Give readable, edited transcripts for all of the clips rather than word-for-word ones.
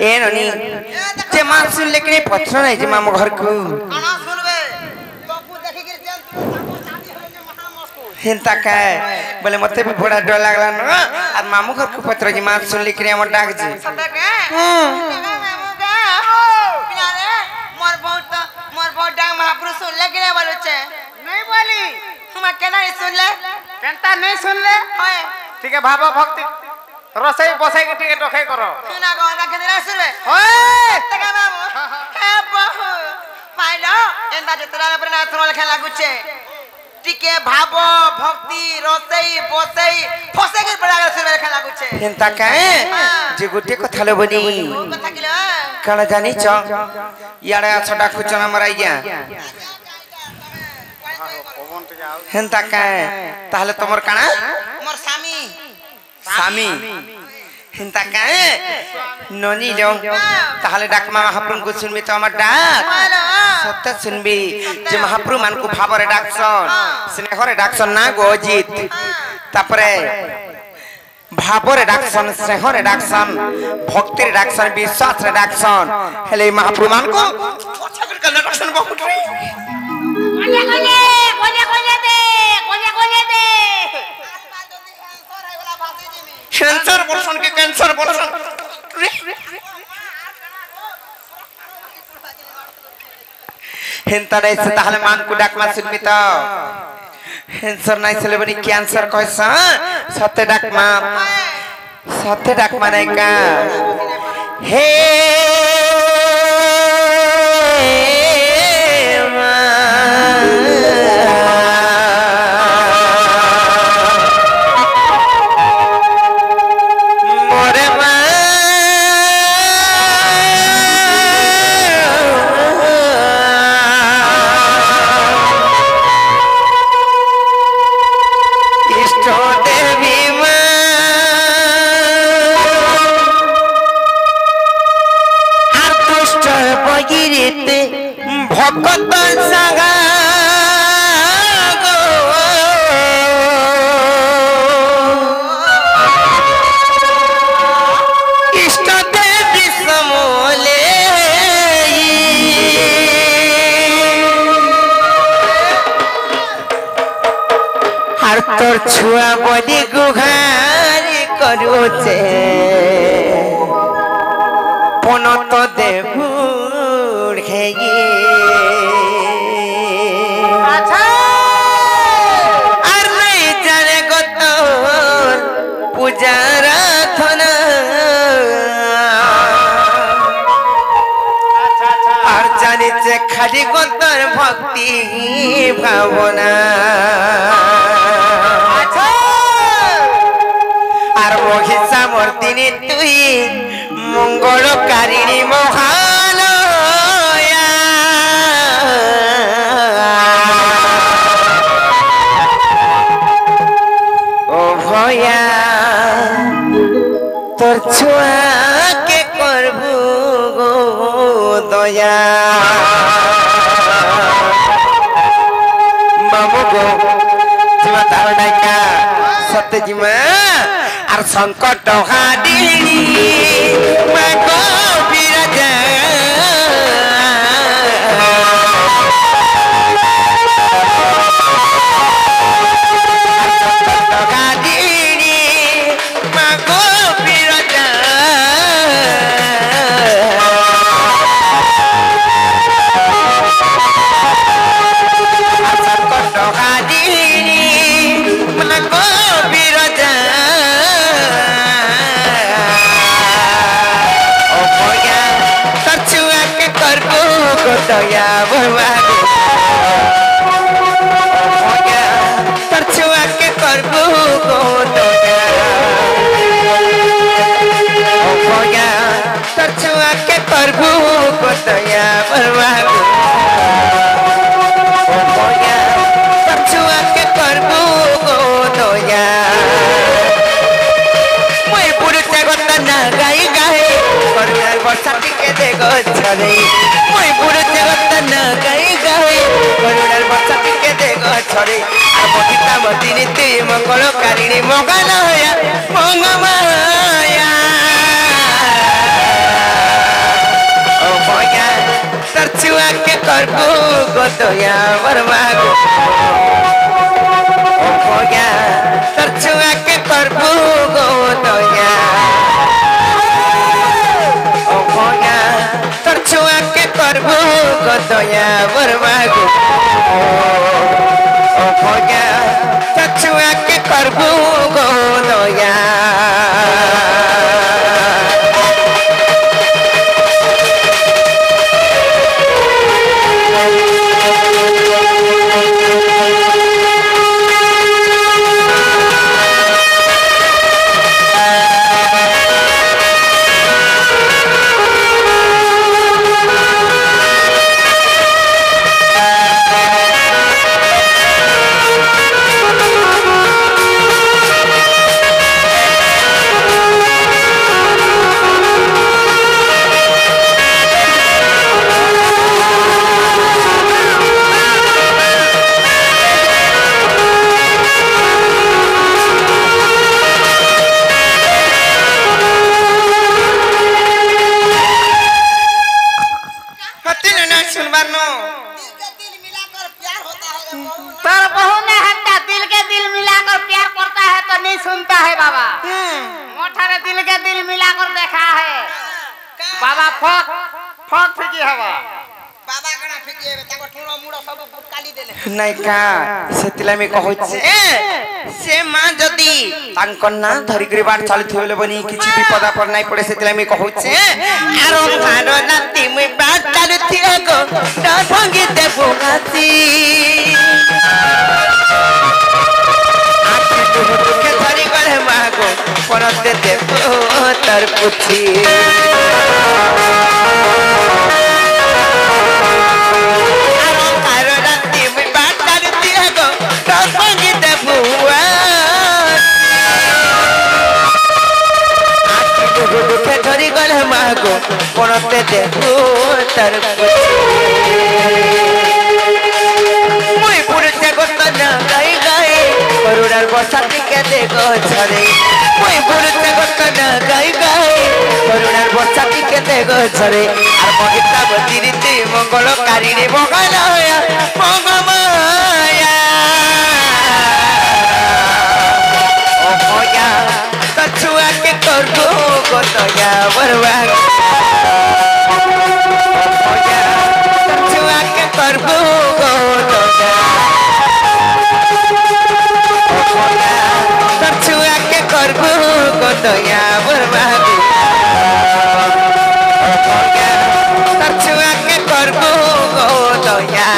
ए ननी जे मां सुन लेकिन पत्र नहीं जे मां घर को कना सुनबे बापू देखि के चल तू शादी होले जे महा मस्त हिंता का बोले मते भी बड़ा डर लागला न आ मामू घर को पत्र जे मां सुन लेकिन हम डाक जी सदा के मामू का किनारे मोर बहुत डांग महापुरुष सुन ले के बोलो छे नहीं बोली हम केना सुन ले केनता नहीं सुन ले हाय ठीक है भाव भक्ति रसई बसई के ठीक टखे करो सुना गो रखे दे सुनबे ओए तका बाबू हे बहु पाइलो एंदा जतरा पर ना सुन लेखा लागु छे टिके भाव भक्ति रसई बसई फसे के पड़ा सुनबे लेखा लागु छे हिंता का जे गुटे कथा ले बनी कथा किलो काना जानी छ याडा छडा खुचना मराइया हेंता का ताहले तमर काना मोर स्वामी स्वामी हिंता का ननी जो ताहले डाकमा महाप्रभु को सुनबे तो हमर डाक सत्य सुनबी जे महाप्रभु मान को भावरे डाकसन स्नेहरे डाकसन ना गोजित तापरे भावरे डाकसन स्नेहरे डाकसन भक्तिरे डाकसन विश्वासरे डाकसन हेले महाप्रभु मान को अच्छा कर डाकसन बहुत रे कैंसर बोलसन के कैंसर बोलसन हेंता नहीं से ताहले मान को डाकमा सुनबी तो कैंसर नहीं से लेबनी कैंसर कहसा सत्य डाकमा नहीं का हे भगत संगा इष्ट देवी समोले हर तोर छुआ बड़ी गुहारी करूचे पनत देवू खाली गोतर भक्ति भावना आर महिषा मर्दिनी तुई मंगलकारिणी महालया ओ भया तोर छुआ के करबू गो दया मामू गो जीवा तार डाका सत्य जीवा आर संकट हादिनी मागो बिराजा दया भगवान तरछुआ के करबू गो दया तरछुआ के करबू गो दया भगवान तरछुआ के करबू गो दया मैं पुरुष जगत ना गाई गाए करुणार वर्षा टिके दे गो छरे मैं पुरुष जगत ना गाई गाए करुणार वर्षा टिके दे गो छरे आ बकिता मदिनी ती मंगलकारिणी मंगलया मंगमाया दया बरमागो ओ भया तर छुआ के करबू गो दया ओ भया तर छुआ के करबू गो दया बरमागो ओ भया तर छुआ के करबू गो दया बाबा फक फक फेंकी हवा बाबा कना फेंकी ताको ठुनो मुडो सब काली देले नहीं का सेतिला में कहै छे से मां जदी तांकर ना धरि गरी बाट चालू थेले बनी किछि विपदा पर नहीं पड़े सेतिला में कहै छे आरो भारो नाती में बाट चालू थियो गो डफंगी देबो नाती आखि तो के धरि गरे मागो परते देबो तर पुछी धरी गल मागो पड़ते देखो तर मुई पुरुष गोत न गाई गाई करुणार बसाती के देखो छरे मुई पुरुष गोत न गाई गाई करुणार बसाती के देखो छरे आर महिता बतिरीति मंगल कारिणी बगालया मंगमाया ओ भया छुआ के करबो गो दया बरवा छुआ के करबो गो दया छुआ के करबो गो दया बरवा छुआ के करबो गो दया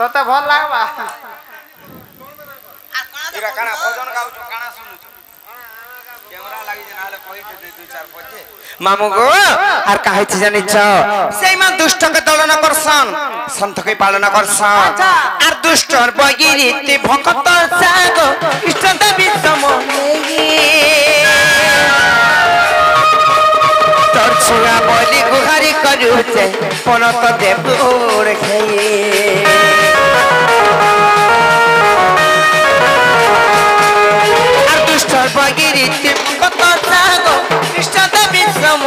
तते भल लागबा इरा काना भजन गाउछु काना सुनुछु कैमरा लागि जे नाले कहि दे 2-4 पछे मामू गो आर काहे छी जानि छ सेई मा दुष्ट के दलन करसन संत के पालन करसन आर दुष्ट बगिरीति भक्त सागो इष्ट विषम तोर छुआ बोली गुहारी करूचे पनत देबुर खेई बगिरीति भक्त सागो इष्ट विषम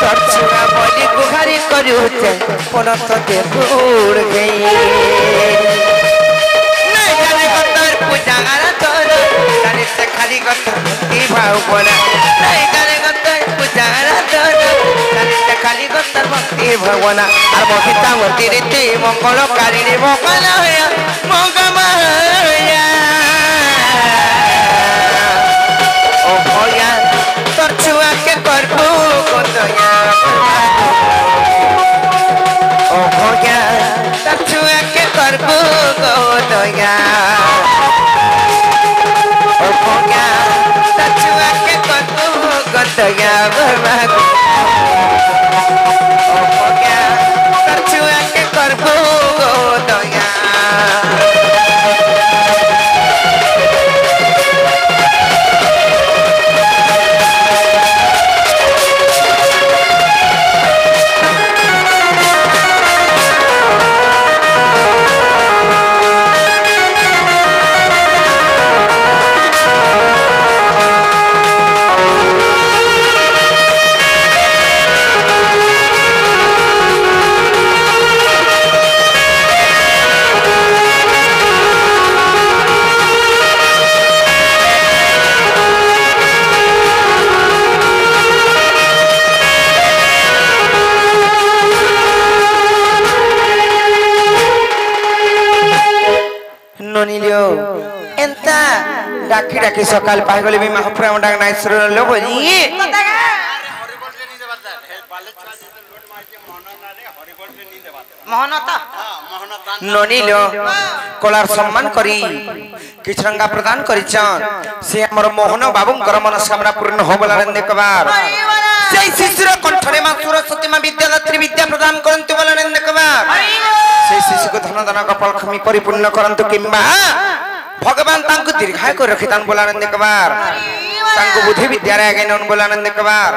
तोर छुआ बोली गुहारी करूचे पनत देबुर खेई नहीं जाने कतर पूजा आरा तोर जाने से खाली कतर की भाव बोला नहीं जाने कतर पूजा आरा तोर जाने से खाली कतर भक्ति भगवान और महिता मतिरीति मंगल कारिणी मंगल मंगमाया ননিলিও এন্তা ডাকি ডাকি সকাল পাই গলে বি মহাপ্রভু আমার ডাক নাই শুরু হলো বলি ননিলিও কলার সম্মান করি কিছরঙ্গা প্রদান করিছন সে আমার মোহন বাবুঙ্কর মনস্কামনা পূর্ণ হবলার দেখবার সেই শিশুর কণ্ঠরে মা সরস্বতী মা বিদ্যাদাত্রী বিদ্যা প্রদান করন্তু বলেন দেখবার সেই শিশুকে ধন ধন কপাল খমি পরিপূর্ণ করন্তু কিংবা ভগবান তাঙ্কু দীর্ঘায় করে রখিতান বলান দেখবার তাঙ্কু বুদ্ধি বিদ্যারে আগাইনন বলান দেখবার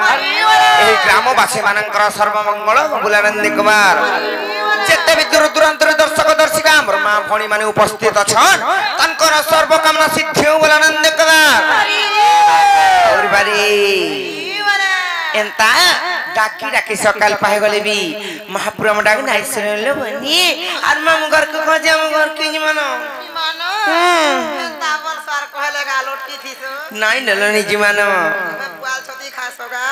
এই গ্রামবাসী মানଙ୍କର সর্বমঙ্গল বলান দেখবার যেতে বি দূর দূরান্তর দর্শক দর্শিকা আমার মা ভণী মানে উপস্থিত আছেন তাঙ্কর সর্বকামনা সিদ্ধি বলান দেখবার বাড়ি এন্তা ডাকি ডাকি সকাল পাই গলে বি মহাপ্রভু ডাক নাই শুনল বনি আর মামু ঘর কো খোঁজে আমু ঘর কি মানো তারপর স্যার কহলে গালটি থিস নাই নলনি জীমানো বুয়াল ছতি খাসোগা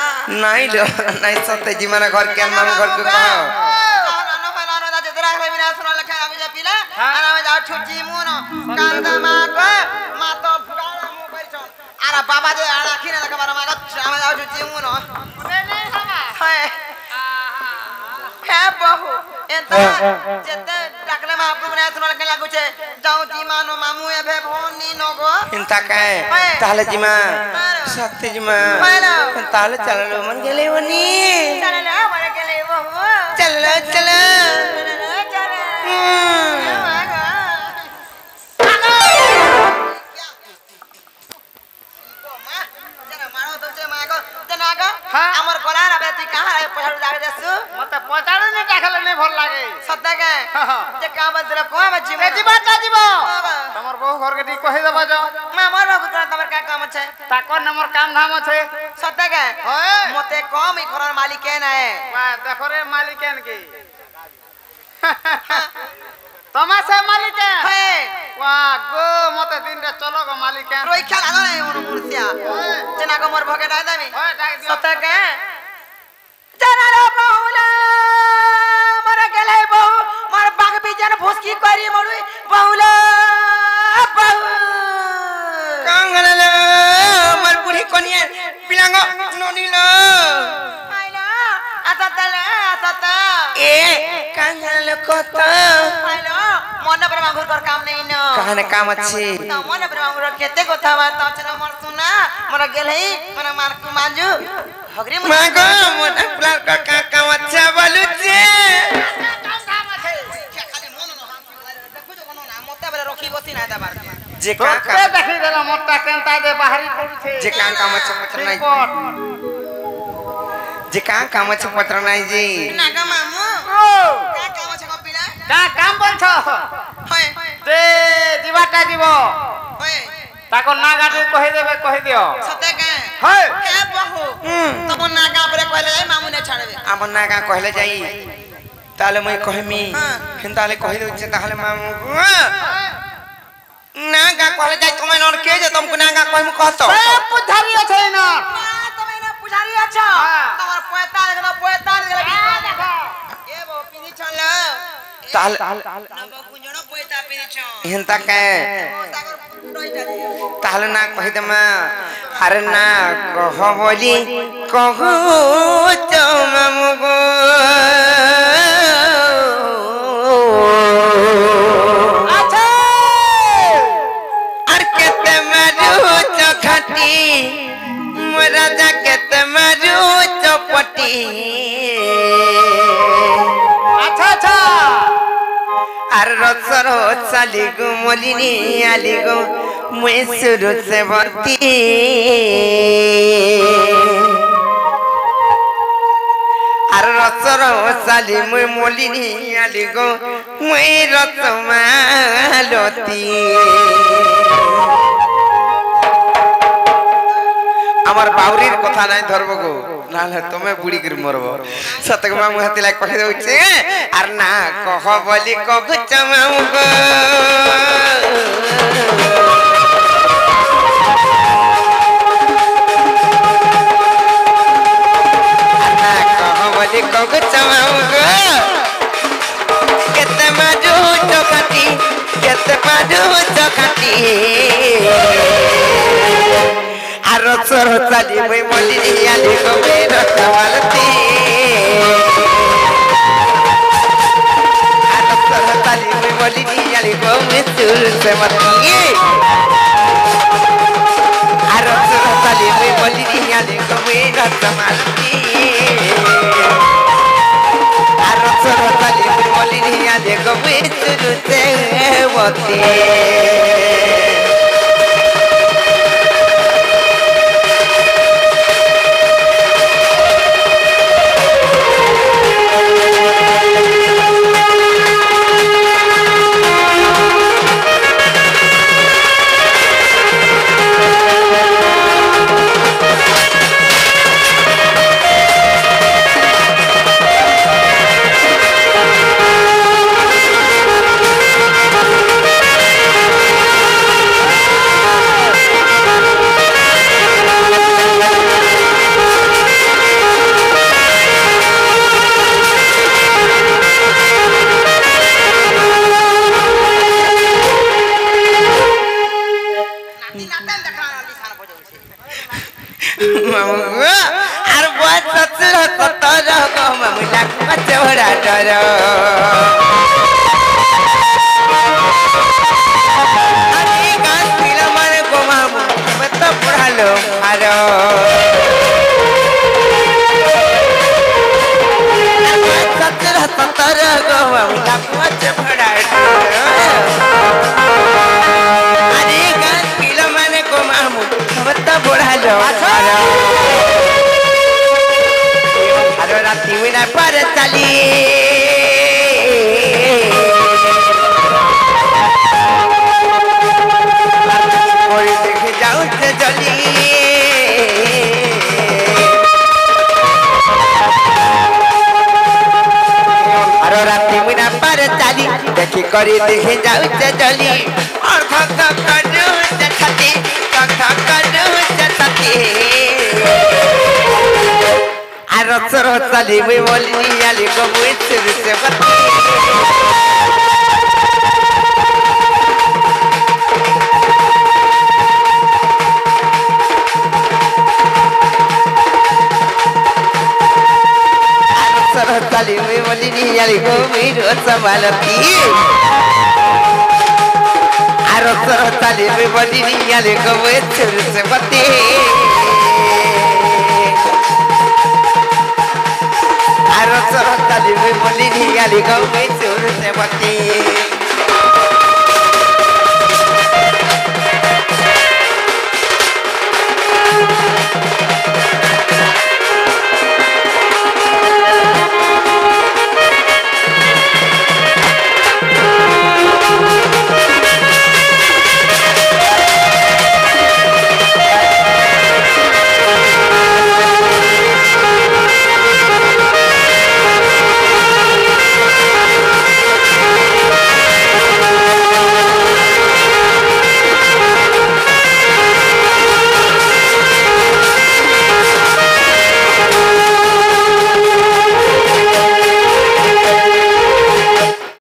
নাই লো নাই সতে জীমানা ঘর কে মামু ঘর কো কহ বাবা যে আড়া খিনে দেখা বাবা মা আমি যাও ছুটি মুন হ্যাঁ বহু এত যেতে ডাকলে মহাপ্রভু না শোনা লাগে লাগুছে যাও জিমানো মামু এবে ভনি নগো চিন্তা কায় তাহলে জিমা সত্যি জিমা তাহলে চলো মন গেলে বনি চলে মানে গেলে বহু চলো চলো আমার গলার আবে তুই কাহা পছাড়ু লাগে দেসু মতে পচাড়ে নি ডাকলে নি ভাল লাগে সত্যকে যে কা বলতরা কো আমি জীব জীবটা জীব তোমার বহু ঘরকে ঠিক কই দেবা যাও মা আমার বাবু তোমার কা কাম আছে তাকর নামর কাম ধাম আছে সত্যকে মতে কম এই ঘরের মালিক কে না দেখো রে মালিক কেন কি তোমার সে মালিক ওয়া গো মতে দিনটা চলো গো মালিক রই খেলা না ওর মুরসিয়া চেনা গো মোর ভগে ডাই দামি সত্যকে জানালো বহুলা মরে গেলে বহু মোর বাগ বিজান ভুসকি করি মরুই বহুলা বহু কাঙ্গলে আমার বুড়ি কনিয়া পিলাঙ্গ ননিল আইলা আতাতালে আতাতা এ কাঙ্গলে কত আইলা মনে পরে মাগুর কর কাম নেই ন কানে কাম আছে তো মনে পরে মাগুর কেতে কথা বা তো চনা মর সুনা মর গেলই মনে মার মাঞ্জু হগরি মাগো মোটা প্লার কা কাম আছে বলুছে খালি মন ন হাম দেখু তো কোন না মতে বলে রখি বসি না দাবার যে কা কা দেখি দেলা মোটা কেনটা দে বাহারি পড়ছে যে কা কাম আছে পত্র নাই যে কা কাম আছে পত্র নাই জি নাগা মামু কা কাম আছে কপিলা কা কাম বলছ হয় তে জীবটা জীব হয় তাকর না গাটি কই দিও সত্যকে হয় হে বহু তমন নাগা পরে কইলে মামু নে ছাড়বে আমার না কা কইলে যাই তাহলে মই কইমি কিন্তু তাহলে কই দউছে তাহলে মামু না কা কইলে যাই তুমি নর কে যে তুমি না কা কইমু কত এ পুধারি আছে না তুমি না পুজারি আছো তোমার পয়তা গেল দেখো এ বো পিনি চল তাহলে নব কুঞ্জণ পয়তা পিনিছ হেনতা কে তাকর ডইটা তাহলে না কই দেমা আরে না কহ বলি কহু তো মামু গো আচ্ছা আর কেতে মারু চখাটি মোরা যা কেতে মারু চপটি আচ্ছা আচ্ছা আর রসর চালি গো মলিনী আলি গো মুই সুরু সে ভর্তি আর রসর চালি মুই মলিনী আলি গো মুই রসমালতি আমার বাউরির কথা নাই ধরব গো নালে তুমি বুড়ি করে মরব সতক মামু হাতে লাগ কহে দউছে আর না কহ বলি কগু চমামু গো আর না কহ বলি কগু চমামু গো কেতে মারু চকাটি কেতে মারু मालती आरो सरताली मैं बोली आली को मेरा मालती आरो सरताली मैं बोली आली को मैं चूर से मती आरो सरताली मैं बोली आली को मेरा मालती आरो सरताली मैं बोली आली को मैं चूर से मती करी देखे जाऊ चली और थक थक करू छती थक थक करू छती आरो सरताली मैं बोली आली को मैं चूर से मती सरताली मैं बोली आली को मेरा संभालती आरो सरताली मैं बोली आली को मैं चूर से मती आरो सरताली मैं बोली आली को मैं चूर से मती